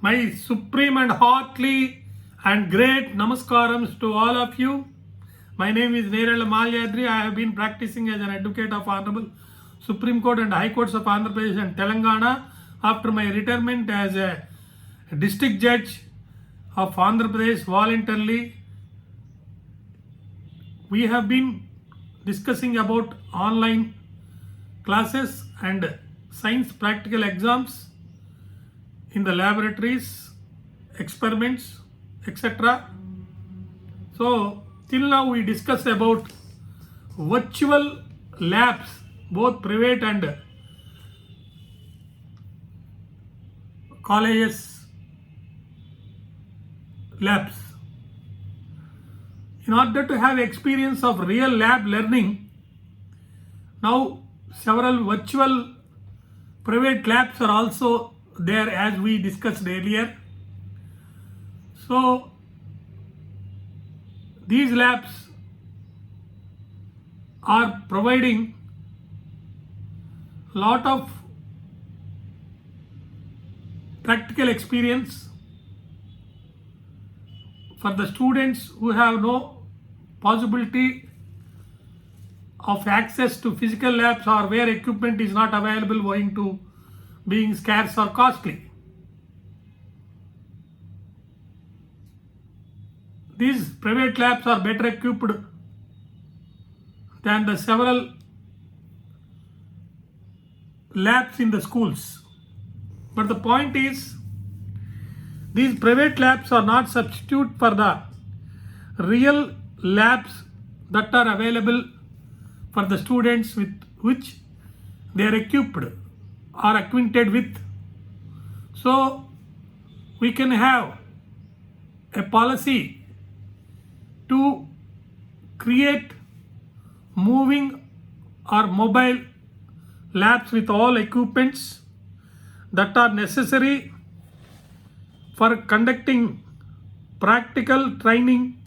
My supreme and heartily and great namaskarams to all of you. My name is Nerala Malyadri. I have been practicing as an advocate of Honorable Supreme Court and High Courts of Andhra Pradesh and Telangana after my retirement as a district judge of Andhra Pradesh voluntarily. We have been discussing about online classes and science practical exams in the laboratories, experiments, etc. So till now we discussed about virtual labs, both private and colleges labs. In order to have experience of real lab learning, now several virtual private labs are also there, as we discussed earlier. So these labs are providing lot of practical experience for the students who have no possibility of access to physical labs or where equipment is not available owing to being scarce or costly. These private labs are better equipped than the several labs in the schools. But the point is, these private labs are not substitute for the real labs that are available for the students with which they are equipped or acquainted with. So we can have a policy to create moving or mobile labs with all equipments that are necessary for conducting practical training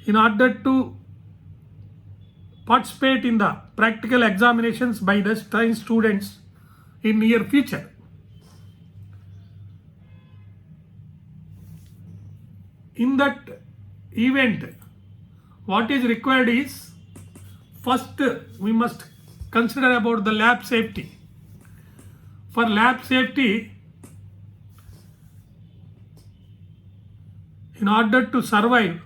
in order to participate in the practical examinations by the science students in near future. In that event, what is required is, first we must consider about the lab safety. For lab safety, in order to survive,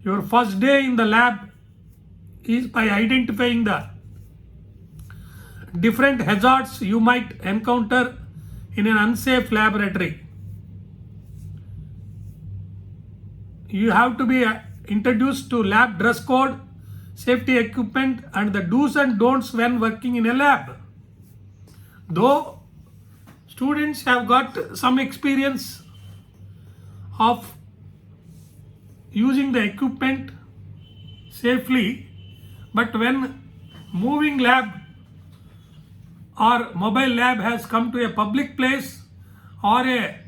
your first day in the lab is by identifying the different hazards you might encounter in an unsafe laboratory. You have to be introduced to lab dress code, safety equipment, and the do's and don'ts when working in a lab. Though students have got some experience of using the equipment safely, but when moving lab or mobile lab has come to a public place or a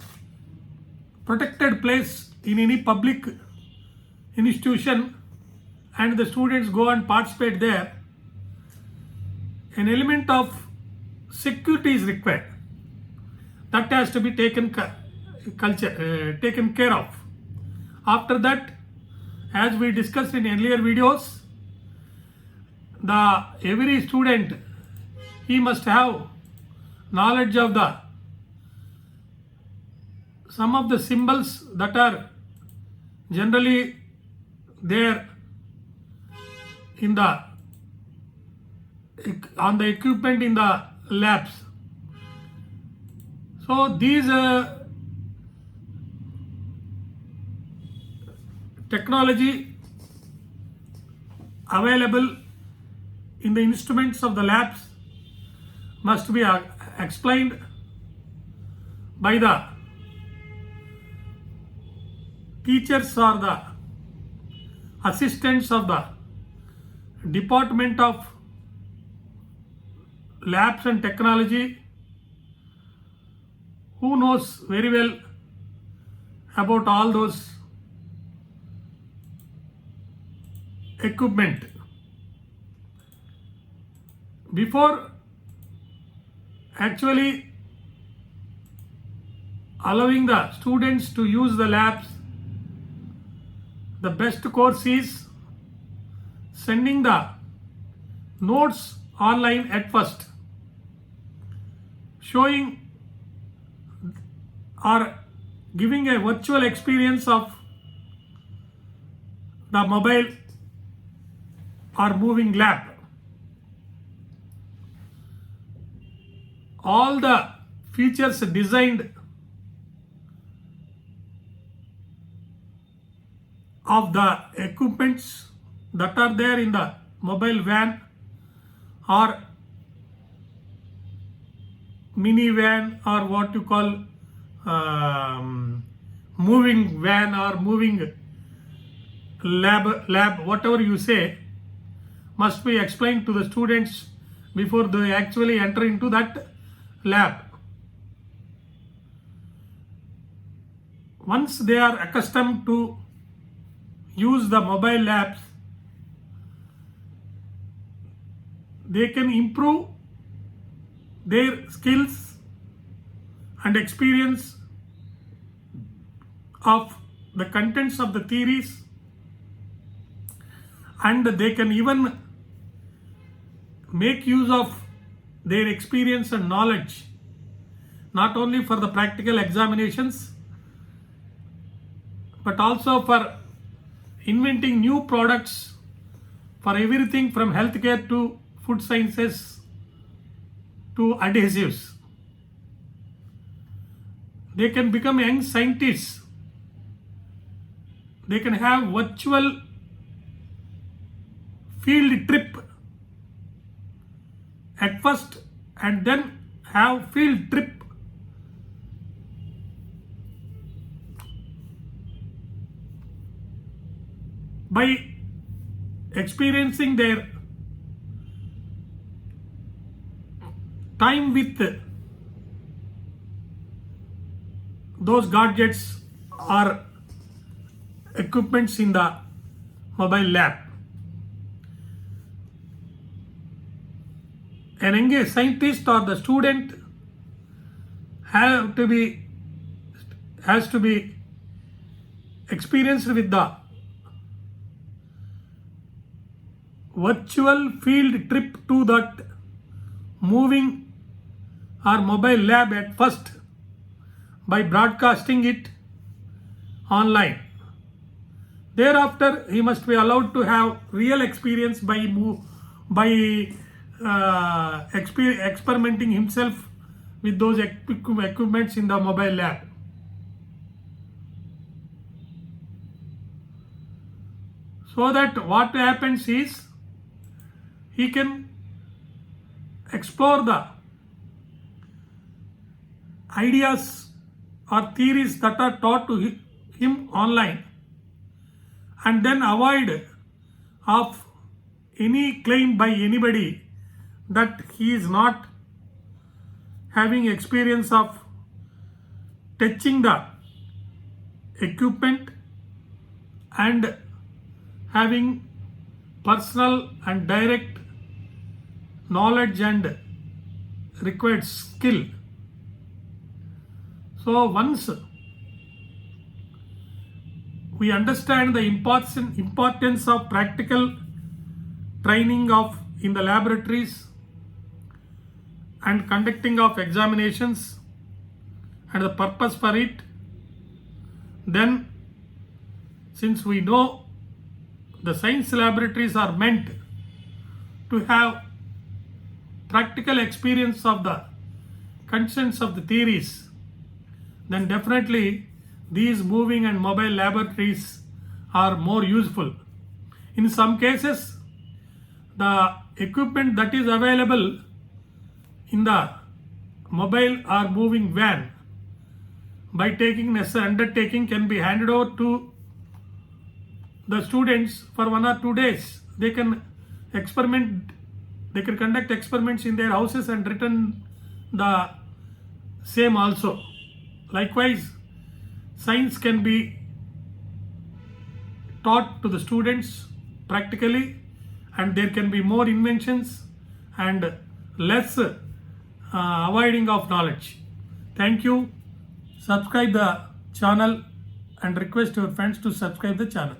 protected place in any public institution and the students go and participate there, an element of security is required. That has to be taken care of. After that, as we discussed in earlier videos, every student, he must have knowledge of some of the symbols that are generally there in on the equipment in the labs. So these technology available in the instruments of the labs must be explained by the teachers or the assistants of the Department of Labs and Technology, who knows very well about all those equipment. Before actually allowing the students to use the labs. The best course is sending the notes online at first, showing or giving a virtual experience of the mobile or moving lab. All the features designed of the equipments that are there in the mobile van or mini van or what you call moving van or moving lab, whatever you say, must be explained to the students before they actually enter into that lab. Once they are accustomed to use the mobile labs, they can improve their skills and experience of the contents of the theories, and they can even make use of their experience and knowledge not only for the practical examinations but also for inventing new products for everything from healthcare to food sciences to adhesives. They can become young scientists. They can have virtual field trip at first and then have field trip by experiencing their time with those gadgets or equipments in the mobile lab. An engaged scientist or the student has to be experienced with the virtual field trip to that moving or mobile lab at first by broadcasting it online. Thereafter, he must be allowed to have real experience by experimenting himself with those equipments in the mobile lab. So that what happens is he can explore the ideas or theories that are taught to him online and then avoid of any claim by anybody that he is not having experience of touching the equipment and having personal and direct knowledge and required skill. So once we understand the importance of practical training in the laboratories and conducting of examinations and the purpose for it, then since we know the science laboratories are meant to have practical experience of the contents of the theories, then definitely these moving and mobile laboratories are more useful. In some cases, the equipment that is available in the mobile or moving van by taking necessary undertaking can be handed over to the students for 1 or 2 days. They can conduct experiments in their houses and return the same also. Likewise, science can be taught to the students practically, and there can be more inventions and less avoiding of knowledge. Thank you. subscribe the channel and request your friends to subscribe the channel.